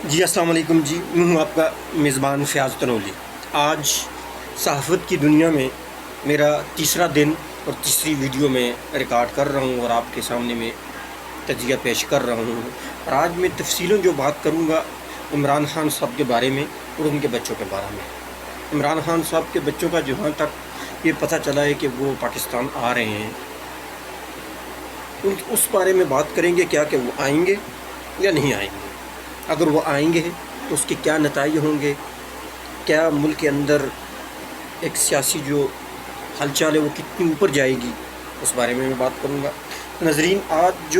جی السلام علیکم جی، میں ہوں آپ کا میزبان فیاض تنولی۔ آج صحافت کی دنیا میں میرا تیسرا دن اور تیسری ویڈیو میں ریکارڈ کر رہا ہوں اور آپ کے سامنے میں تجزیہ پیش کر رہا ہوں۔ اور آج میں تفصیلاً جو بات کروں گا عمران خان صاحب کے بارے میں اور ان کے بچوں کے بارے میں۔ عمران خان صاحب کے بچوں کا جہاں تک یہ پتہ چلا ہے کہ وہ پاکستان آ رہے ہیں، اس بارے میں بات کریں گے کیا کہ وہ آئیں گے یا نہیں آئیں گے۔ اگر وہ آئیں گے تو اس کے کیا نتائج ہوں گے، کیا ملک کے اندر ایک سیاسی جو ہلچال ہے وہ کتنی اوپر جائے گی، اس بارے میں بات کروں گا۔ ناظرین، آج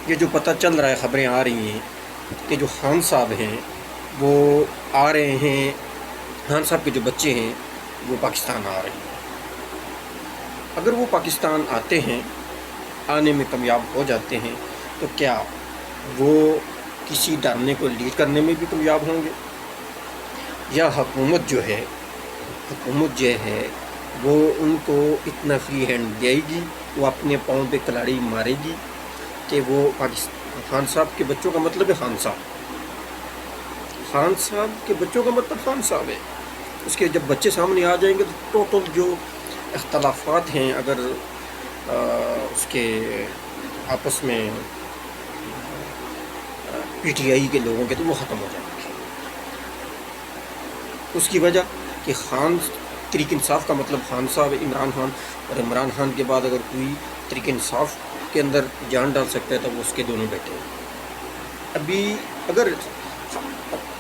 یہ جو پتہ چل رہا ہے، خبریں آ رہی ہیں کہ جو خان صاحب ہیں وہ آ رہے ہیں، خان صاحب کے جو بچے ہیں وہ پاکستان آ رہے ہیں۔ اگر وہ پاکستان آتے ہیں، آنے میں کامیاب ہو جاتے ہیں، تو کیا وہ کسی ڈرامے کو لیڈ کرنے میں بھی کامیاب ہوں گے، یا حکومت جو ہے وہ ان کو اتنا فری ہینڈ دے گی، وہ اپنے پاؤں پہ کلاڑی مارے گی کہ وہ خان صاحب کے بچوں کا مطلب ہے خان صاحب کے بچوں کا مطلب خان صاحب ہے۔ اس کے جب بچے سامنے آ جائیں گے تو ٹوٹل جو اختلافات ہیں، اگر اس کے آپس میں پی ٹی آئی کے لوگوں کے، تو وہ ختم ہو جائیں گے۔ اس کی وجہ کہ خان تحریک انصاف کا مطلب خان صاحب ہے، عمران خان، اور عمران خان کے بعد اگر کوئی تحریک انصاف کے اندر جان ڈال سکتا ہے تو وہ اس کے دونوں بیٹے ہیں۔ ابھی اگر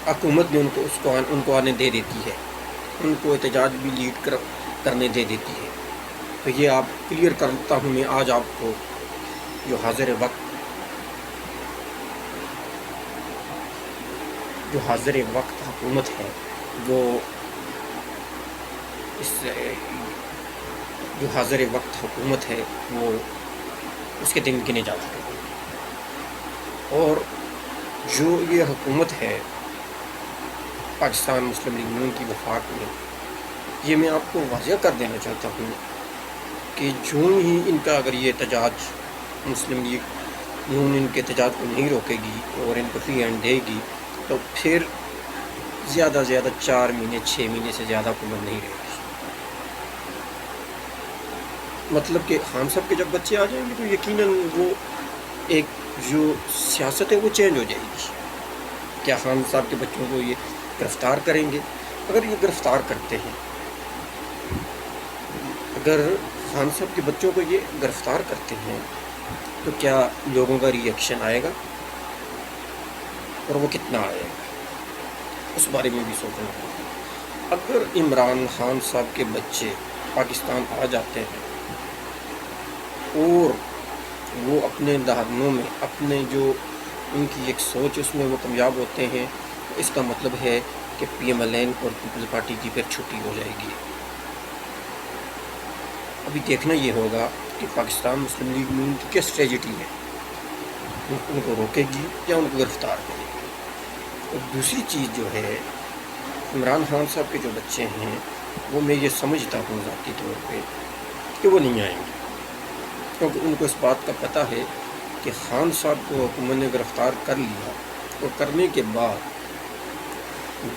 حکومت نے ان کو آنے دے دیتی ہے، ان کو احتجاج بھی لیڈ کرنے دے دیتی ہے، تو یہ آپ کلیئر کرتا ہوں میں آج آپ کو جو حاضر وقت حکومت ہے، وہ اس کے دن گنے جا چکے ہیں۔ اور جو یہ حکومت ہے پاکستان مسلم لیگ نون کی وفاق میں، یہ میں آپ کو واضح کر دینا چاہتا ہوں کہ جو ہی ان کا اگر یہ احتجاج مسلم لیگ نون ان کے احتجاج کو نہیں روکے گی اور ان کو فری ہینڈ دے گی، تو پھر زیادہ 4 مہینے 6 مہینے سے زیادہ حکومت نہیں رہے گی۔ مطلب کہ خان صاحب کے جب بچے آ جائیں گے تو یقیناً وہ ایک جو سیاست ہے وہ چینج ہو جائے گی۔ کیا خان صاحب کے بچوں کو یہ گرفتار کریں گے؟ اگر یہ گرفتار کرتے ہیں، اگر خان صاحب کے بچوں کو یہ گرفتار کرتے ہیں، تو کیا لوگوں کا ری ایکشن آئے گا اور وہ کتنا آئے گا، اس بارے میں بھی سوچنا ہوگا۔ اگر عمران خان صاحب کے بچے پاکستان آ جاتے ہیں اور وہ اپنے دہانوں میں، اپنے جو ان کی ایک سوچ اس میں وہ کامیاب ہوتے ہیں، تو اس کا مطلب ہے کہ پی ایم ایل این اور پیپلز پارٹی کی پھر چھٹی ہو جائے گی۔ ابھی دیکھنا یہ ہوگا کہ پاکستان مسلم لیگ نون کی کیا اسٹریٹجی ہے، ان کو روکے گی یا ان کو گرفتار کرے گی۔ اور دوسری چیز جو ہے، عمران خان صاحب کے جو بچے ہیں وہ میں یہ سمجھتا ہوں ذاتی طور پہ کہ وہ نہیں آئیں گے، کیونکہ ان کو اس بات کا پتہ ہے کہ خان صاحب کو حکومت نے گرفتار کر لیا، اور کرنے کے بعد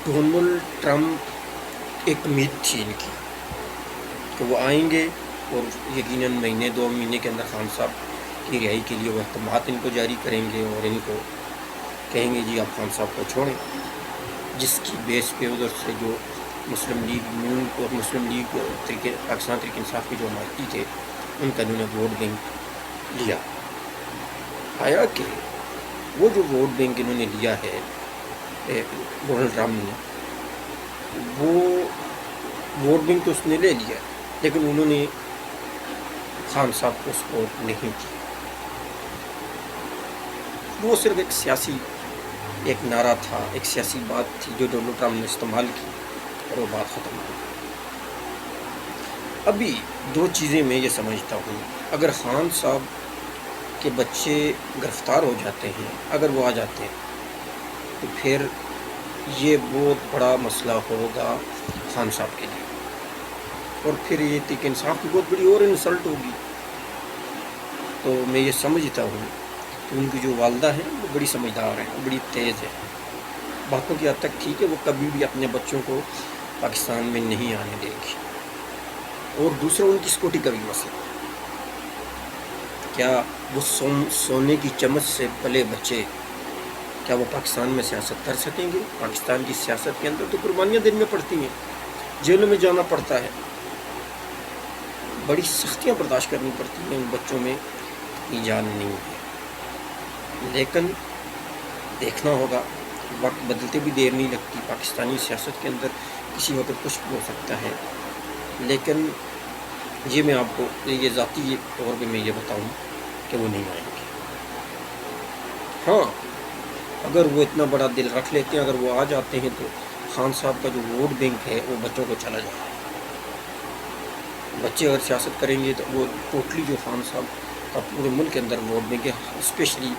ڈونلڈ ٹرمپ ایک امید تھی ان کی کہ وہ آئیں گے اور یقیناً مہینے 2 مہینے کے اندر خان صاحب کی رہائی کے لیے وہ احکامات ان کو جاری کریں گے اور ان کو کہیں گے جی آپ خان صاحب کو چھوڑیں، جس کی بیس پہ ادھر سے جو مسلم لیگ نون اور مسلم لیگ پاکستان تحریک انصاف کے جو حمایتی تھے، ان کا انہوں نے ووٹ بینک لیا۔ آیا کہ وہ جو ووٹ بینک انہوں نے لیا ہے ڈونلڈ ٹرمپ نے، وہ ووٹ بینک تو اس نے لے لیا، لیکن انہوں نے خان صاحب کو سپورٹ نہیں کی۔ وہ صرف ایک سیاسی ایک نعرہ تھا، ایک سیاسی بات تھی جو ڈونلڈ ٹرمپ نے استعمال کی، اور وہ بات ختم ہو گئی۔ ابھی 2 چیزیں میں یہ سمجھتا ہوں، اگر خان صاحب کے بچے گرفتار ہو جاتے ہیں، اگر وہ آ جاتے ہیں، تو پھر یہ بہت بڑا مسئلہ ہوگا خان صاحب کے لیے، اور پھر یہ تحریک انصاف کی بہت بڑی اور انسلٹ ہوگی۔ تو میں یہ سمجھتا ہوں کہ ان کی جو والدہ ہیں وہ بڑی سمجھدار ہیں، بڑی تیز ہیں، باتوں کی حد تک ٹھیک ہے، وہ کبھی بھی اپنے بچوں کو پاکستان میں نہیں آنے دے گی، اور دوسرا ان کی سکیورٹی کا بھی مسئلہ، کیا وہ سونے کی چمچ سے پلے بچے کیا وہ پاکستان میں سیاست کر سکیں گے؟ پاکستان کی سیاست کے اندر تو قربانیاں دینی پڑتی ہیں، جیلوں میں جانا پڑتا ہے، بڑی سختیاں برداشت کرنی پڑتی ہیں، ان بچوں میں اتنی جان نہیں ہے، لیکن دیکھنا ہوگا، وقت بدلتے بھی دیر نہیں لگتی، پاکستانی سیاست کے اندر کسی وقت کچھ بھی ہو سکتا ہے، لیکن یہ میں آپ کو یہ ذاتی طور پہ میں یہ بتاؤں کہ وہ نہیں آئیں گے۔ ہاں، اگر وہ اتنا بڑا دل رکھ لیتے ہیں، اگر وہ آ جاتے ہیں تو خان صاحب کا جو ووٹ بینک ہے وہ بچوں کو چلا جائے گا، بچے اگر سیاست کریں گے تو وہ ٹوٹلی جو خان صاحب کا پورے ملک کے اندر ووٹ بینک ہے، اسپیشلی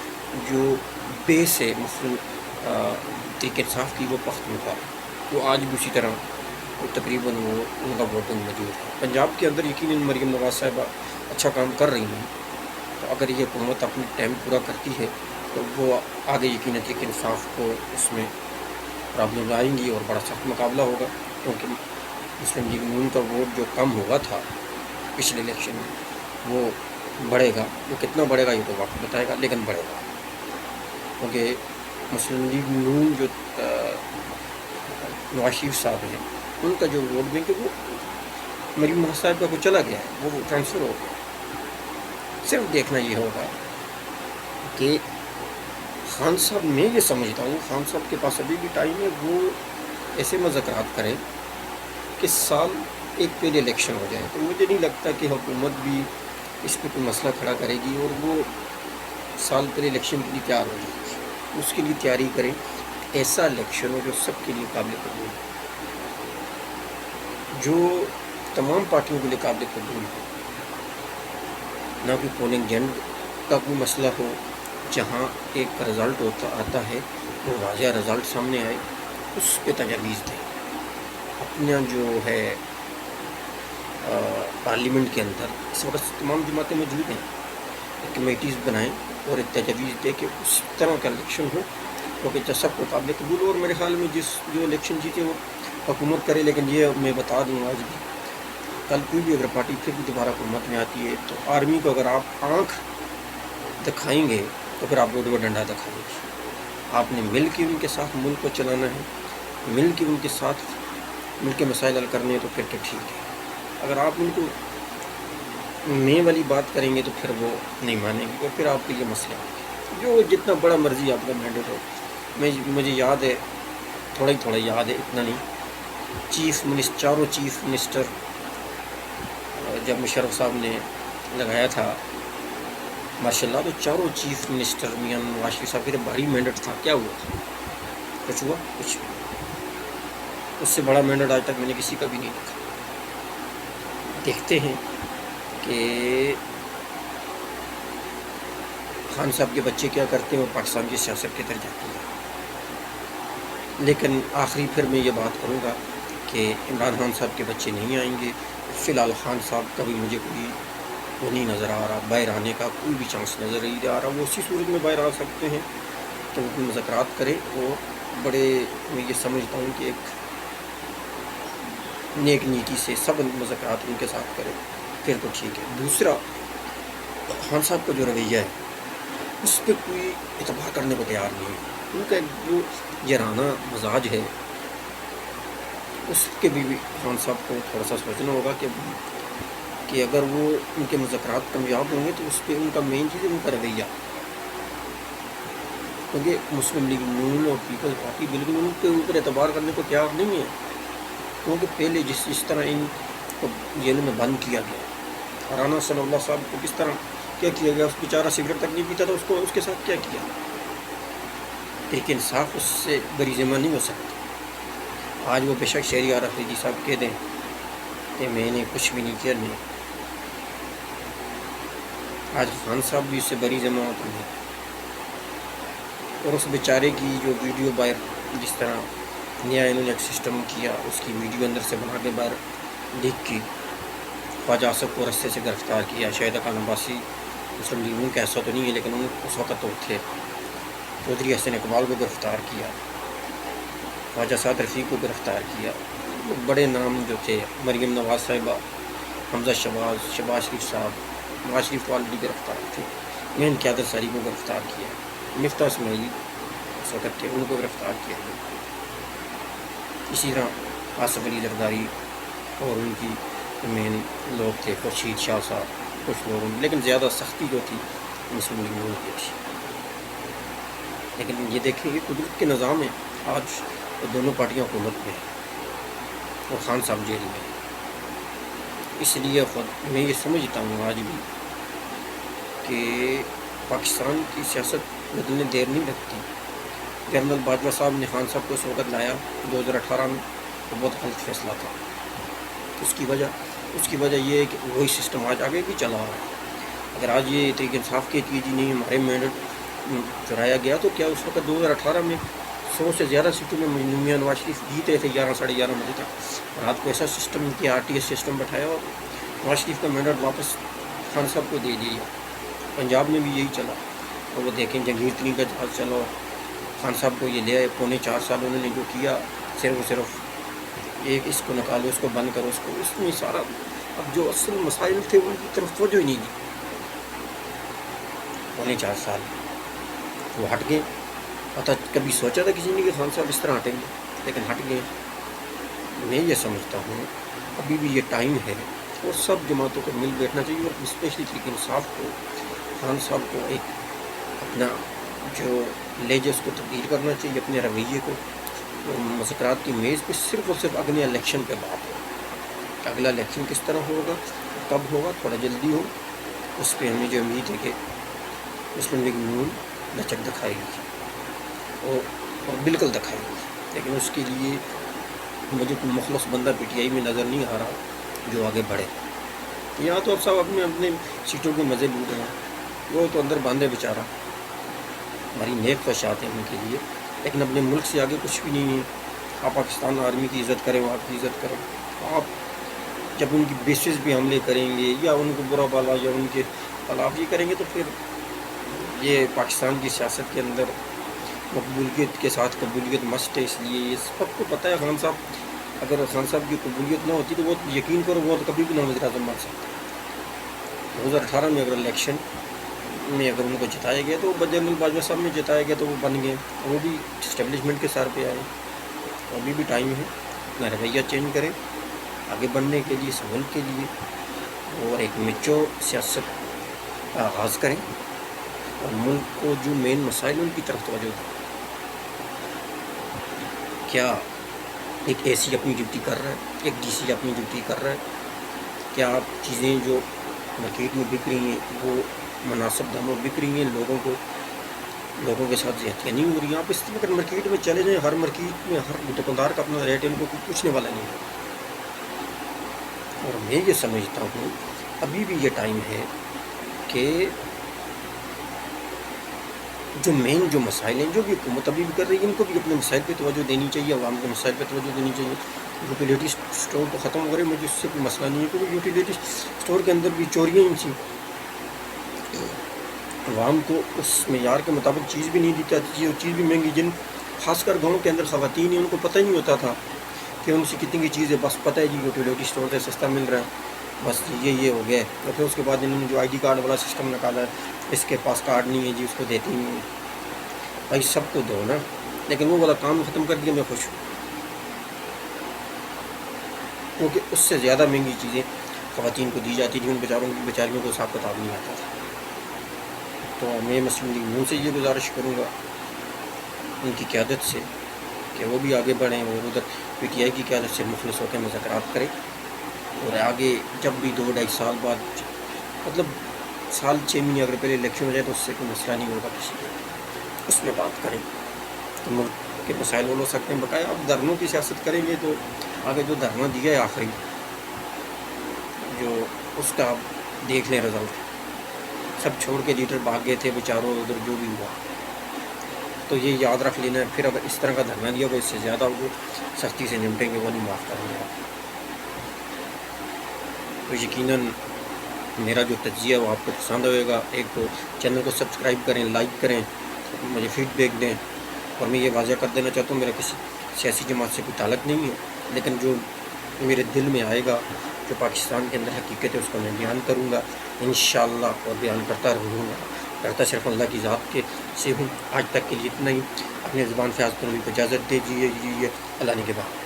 جو بیس ہے مسلم تحریک انصاف کی، وہ پختونخوا، وہ آج بھی اسی طرح تقریباً وہ ان کا ووٹنگ موجود ہے۔ پنجاب کے اندر یقیناً مریم نواز صاحبہ اچھا کام کر رہی ہیں، تو اگر یہ حکومت اپنی ٹائم پورا کرتی ہے تو وہ آگے یقیناً تحریک انصاف کو اس میں پرابلم آئیں گی اور بڑا سخت مقابلہ ہوگا، کیونکہ مسلم لیگ نون کا ووٹ جو کم ہوا تھا پچھلے الیکشن میں وہ بڑھے گا، وہ کتنا بڑھے گا یہ تو وقت بتائے گا، لیکن بڑھے گا، کیونکہ مسلم لیگ نون جو نواز شریف صاحب ہیں ان کا جو ووٹ بینک ہے وہ مریم نواز صاحب کا کو چلا گیا ہے، وہ ٹرانسفر ہو گیا۔ صرف دیکھنا یہ ہوگا کہ خان صاحب، میں یہ سمجھتا ہوں خان صاحب کے پاس ابھی بھی ٹائم ہے، وہ ایسے مذاکرات کریں کہ سال ایک پہلے الیکشن ہو جائے، تو مجھے نہیں لگتا کہ حکومت بھی اس پہ کوئی مسئلہ کھڑا کرے گی، اور وہ سال پہلے الیکشن کے لیے تیار ہو جائے گی، اس کے لیے تیاری کریں، ایسا الیکشن ہو جو سب کے لیے قابل قبول ہو، جو تمام پارٹیوں کے لیے قابل قبول ہو، نہ کوئی پولنگ ایجنٹ کا کوئی مسئلہ ہو، جہاں ایک رزلٹ آتا ہے وہ واضح رزلٹ سامنے آئے، اس پہ تجاویز دیں، اپنا جو ہے پارلیمنٹ کے اندر اس وقت تمام جماعتیں موجود ہیں، کمیٹیز بنائیں اور ایک تجاویز دے کہ اس طرح کا الیکشن ہو، کیونکہ سب کو قابل قبول ہو، اور میرے خیال میں جو الیکشن جیتے وہ حکومت کرے، لیکن یہ میں بتا دوں آج بھی، کل کوئی بھی اگر پارٹی پھر بھی دوبارہ حکومت میں آتی ہے تو آرمی کو اگر آپ آنکھ دکھائیں گے تو پھر آپ کو دو ڈنڈا دکھائیں گے، آپ نے مل کے ان کے ساتھ ملک کو چلانا ہے، مل کے ان کے ساتھ ملک کے مسائل حل کرنے ہیں، تو پھر تو ٹھیک ہے، اگر آپ ان کو میں والی بات کریں گے تو پھر وہ نہیں مانیں گے، اور پھر آپ کے لیے مسئلہ ہے، جو جتنا بڑا مرضی آپ کا مینڈیٹ ہو۔ مجھے یاد ہے، تھوڑا یاد ہے، اتنا نہیں، چاروں چیف منسٹر جب مشرف صاحب نے لگایا تھا ماشاء اللہ، تو چاروں چیف منسٹر میاں نواز شریف صاحب کے بھاری مینڈیٹ تھا، کیا ہوا تھا؟ کچھ ہوا؟ کچھ اس سے بڑا مینڈیٹ آج تک میں نے کسی کا بھی نہیں دیکھا۔ دیکھتے ہیں کہ خان صاحب کے بچے کیا کرتے ہیں اور پاکستان کی سیاست کی طرف جاتی ہے، لیکن آخری پھر میں یہ بات کروں گا کہ عمران خان صاحب کے بچے نہیں آئیں گے، فی الحال خان صاحب کا بھی مجھے کوئی وہ نہیں نظر آ رہا، باہر آنے کا کوئی بھی چانس نظر نہیں آ رہا، وہ اسی صورت میں باہر آ سکتے ہیں کہ وہ کوئی مذاکرات کرے، اور بڑے میں یہ سمجھتا ہوں کہ ایک نیک نیتی سے سب مذاکرات ان کے ساتھ کرے، پھر تو ٹھیک ہے۔ دوسرا، خان صاحب کا جو رویہ ہے اس پہ کوئی اعتبار کرنے کو تیار نہیں ہے، ان کا جو جرانہ مزاج ہے اس کے بھی خان صاحب کو تھوڑا سا سوچنا ہوگا کہ اگر وہ ان کے مذاکرات کامیاب ہوں گے تو اس پہ ان کا مین چیز ہے ان کا رویہ، کیونکہ مسلم لیگ نون اور پیپلز پارٹی بالکل ان کے اوپر اعتبار کرنے کو تیار نہیں ہے، کیونکہ پہلے جس طرح ان کو جیل میں بند کیا گیا، رانا صلی اللہ صاحب کو کس طرح کیا گیا، اس بیچارہ سگریٹ تک نہیں پیتا تھا، اس کے ساتھ کیا کیا، لیکن انصاف اس سے بری ذمہ نہیں ہو سکتا۔ آج وہ بے شک شہری عارف ریزی صاحب کہہ دیں کہ میں نے کچھ بھی نہیں کیا، نہیں، آج خان صاحب بھی اس سے بری ذمہ ہوتے ہیں، اور اس بیچارے کی جو ویڈیو باہر جس طرح نیا انہوں نے ایک سسٹم کیا، اس کی ویڈیو اندر سے بنا کے باہر لکھ کی، خواجہ آصف کو رستے سے گرفتار کیا، شاہد خان عباسی مسلم لیگ کا ایسا تو نہیں ہے، لیکن ان اس وقت تو تھے، چودھری حسن اقبال کو گرفتار کیا، خواجہ سعد رفیق کو گرفتار کیا، بڑے نام جو تھے مریم نواز صاحبہ، حمزہ شہباز شریف صاحب، نواز شریف آلریڈی گرفتار تھے، مین قیادت ساری کو گرفتار کیا، مفتاح اسماعیلی اس وقت تھے، ان کو گرفتار کیا گیا، اسی طرح آصف علی زرداری اور ان کی مین لوگ تھے، خورشید شاہ صاحب، کچھ لوگ، لیکن زیادہ سختی جو تھی مسلم لیگ نون کی تھی۔ لیکن یہ دیکھیں یہ قدرت کے نظام ہے، آج دونوں پارٹیاں حکومت میں ہیں اور خان صاحب جیل میں ہیں۔ اس لیے خود میں یہ سمجھتا ہوں آج بھی کہ پاکستان کی سیاست بدلنے دیر نہیں لگتی۔ جنرل باجوہ صاحب نے خان صاحب کو اس وقت لایا 2018 میں، وہ بہت غلط فیصلہ تھا۔ اس کی وجہ یہ ہے کہ وہی سسٹم آج آگے بھی چلا رہا ہے۔ اگر آج یہ تحریک انصاف کی جی نہیں ہمارے مینڈیٹ چرایا گیا، تو کیا اس وقت 2018 میں 100 سے زیادہ سیٹوں میں میاں نواز شریف جیتے تھے 11 ساڑھے 11 بجے تک، اور آپ کو ایسا سسٹم کیا، RTS سسٹم بٹھایا اور نواز شریف کا مینڈیٹ واپس خان صاحب کو دے دیا۔ پنجاب میں بھی یہی چلا، اور وہ دیکھیں جنگیر ترین کا جہاز چلا، خان صاحب کو یہ لے آئے، پونے 4 سال انہوں نے جو کیا، صرف ایک اس کو نکالو، اس کو بند کرو، اس میں سارا اب جو اصل مسائل تھے ان کی طرف توجہ ہی نہیں دی۔ پونے 4 سال وہ ہٹ گئے، پتہ کبھی سوچا تھا کسی نے کہ خان صاحب اس طرح ہٹیں گے، لیکن ہٹ گئے۔ میں یہ سمجھتا ہوں ابھی بھی یہ ٹائم ہے اور سب جماعتوں کو مل بیٹھنا چاہیے، اور اسپیشلی تحریک انصاف کو، خان صاحب کو ایک اپنا جو لیجس کو تبدیل کرنا چاہیے، اپنے رویے کو، اور مذاکرات کی میز پہ صرف اور صرف اگلے الیکشن پہ بات ہو۔ اگلا الیکشن کس طرح ہوگا، کب ہوگا، تھوڑا جلدی ہو، اس پہ ہمیں جو امید ہے کہ مسلم لیگ نون لچک دکھائے گی اور بالکل دکھائے گی، لیکن اس کے لیے مجھے کوئی مخلص بندہ PTI میں نظر نہیں آ رہا جو آگے بڑھے۔ یہاں تو اب سب اپنے سیٹوں کے مزے لوٹ رہے ہیں، وہ تو اندر باندھے بیچارہ، ہماری نیک خواہشات ہیں ان کے لیے، لیکن اپنے ملک سے آگے کچھ بھی نہیں ہے۔ آپ پاکستان آرمی کی عزت کریں، وہ آپ کی عزت کریں، آپ جب ان کی بیسز پہ حملے کریں گے یا ان کو برا بالا یا ان کے خلاف یہ کریں گے، تو پھر یہ پاکستان کی سیاست کے اندر مقبولیت کے ساتھ قبولیت مست ہے۔ اس لیے یہ سب کو پتہ ہے خان صاحب، اگر خان صاحب کی قبولیت نہ ہوتی تو وہ یقین کرو وہ کبھی بھی نہ وزیر اعظم بن سکتے۔ 2018 میں اگر الیکشن میں اگر ان کو جتایا گیا تو جنرل باجوہ صاحب میں جتایا گیا تو وہ بن گئے، وہ بھی اسٹیبلشمنٹ کے سر پہ آئے۔ ابھی بھی ٹائم ہے، اپنا رویہ چینج کریں آگے بڑھنے کے لیے، اس ملک کے لیے، اور ایک میچور سیاست کا آغاز کریں، اور ملک کو جو مین مسائل ان کی طرف توجہ دیں۔ کیا ایک AC اپنی ڈیوٹی کر رہا ہے، ایک DC اپنی ڈیوٹی کر رہا ہے؟ کیا آپ چیزیں جو مارکیٹ میں بک رہی ہیں وہ مناسب داموں بک رہی ہیں، لوگوں کے ساتھ زیادتیاں نہیں ہو رہی ہیں؟ آپ اس طرح اگر مارکیٹ میں چلے جائیں، ہر مارکیٹ میں ہر دکاندار کا اپنا ریٹ ہے، ان کو کوئی پوچھنے والا نہیں ہے۔ اور میں یہ سمجھتا ہوں ابھی بھی یہ ٹائم ہے کہ جو مین جو مسائل ہیں جو بھی حکومت ابھی بھی کر رہی ہے، ان کو بھی اپنے مسائل پہ توجہ دینی چاہیے، عوام کے مسائل پہ توجہ دینی چاہیے۔ یوٹیلیٹی اسٹور تو ختم ہو رہے، مجھے اس سے کوئی مسئلہ نہیں ہے، کیونکہ یوٹیلیٹی اسٹور کے اندر بھی چوریاں ہی تھیں، عوام کو اس معیار کے مطابق چیز بھی نہیں دی جاتی تھی، اور چیز بھی مہنگی، خاص کر گاؤں کے اندر خواتین ہیں، ان کو پتہ ہی نہیں ہوتا تھا کہ ان سے کتنی کی چیز ہے، بس پتہ ہے جی یوٹیلیٹی اسٹور سے سستا مل رہا ہے، بس یہ ہو گیا ہے۔ اور پھر اس کے بعد انہوں نے جو ID کارڈ والا سسٹم نکالا ہے، اس کے پاس کارڈ نہیں ہے جی، اس کو دیتی نہیں ہے۔ بھائی سب کو دو نا، لیکن وہ والا کام ختم کر دیا، میں خوش ہوں، کیونکہ اس سے زیادہ مہنگی چیزیں خواتین کو دی جاتی تھیں، ان بیچاریوں کو حساب کتاب نہیں آتا تھا۔ تو میں مسلم لیگ نون سے یہ گزارش کروں گا ان کی قیادت سے کہ وہ بھی آگے بڑھیں، اور ادھر PTI کی قیادت سے مخلص ہو کے مذاکرات کریں، اور آگے جب بھی 2-2.5 سال بعد، مطلب سال 6 مہینے اگر پہلے الیکشن ہو جائے تو اس سے کوئی مسئلہ نہیں ہوگا کسی کو، اس میں بات کریں تو ملک کے مسائل ہو سکتے ہیں۔ بقایا اب دھرنوں کی سیاست کریں گے تو آگے جو دھرنا دیا ہے آخری، جو اس کا دیکھ لیں رزلٹ، سب چھوڑ کے لیڈر بھاگ گئے تھے بیچاروں، ادھر جو بھی ہوا، تو یہ یاد رکھ لینا ہے۔ پھر اگر اس طرح کا دھرنا دیا وہ اس سے زیادہ وہ سختی سے نمٹیں گے، وہ نہیں معاف کریں گے آپ۔ تو یقیناً میرا جو تجزیہ وہ آپ کو پسند ہوئے گا۔ ایک تو چینل کو سبسکرائب کریں، لائک کریں، مجھے فیڈ بیک دیں، اور میں یہ واضح کر دینا چاہتا ہوں میرا کسی سیاسی جماعت سے کوئی تعلق نہیں ہے، لیکن جو میرے دل میں آئے گا، جو پاکستان کے اندر حقیقت ہے، اس کو میں بیان کروں گا انشاءاللہ، اور بیان کرتا رہوں گا۔ کرتا صرف اللہ کی ذات کے سے ہوں۔ آج تک کے لیے اتنا ہی۔ اپنے زبان سے آج کو اجازت دے دیجیے، اللہ نے کے بعد۔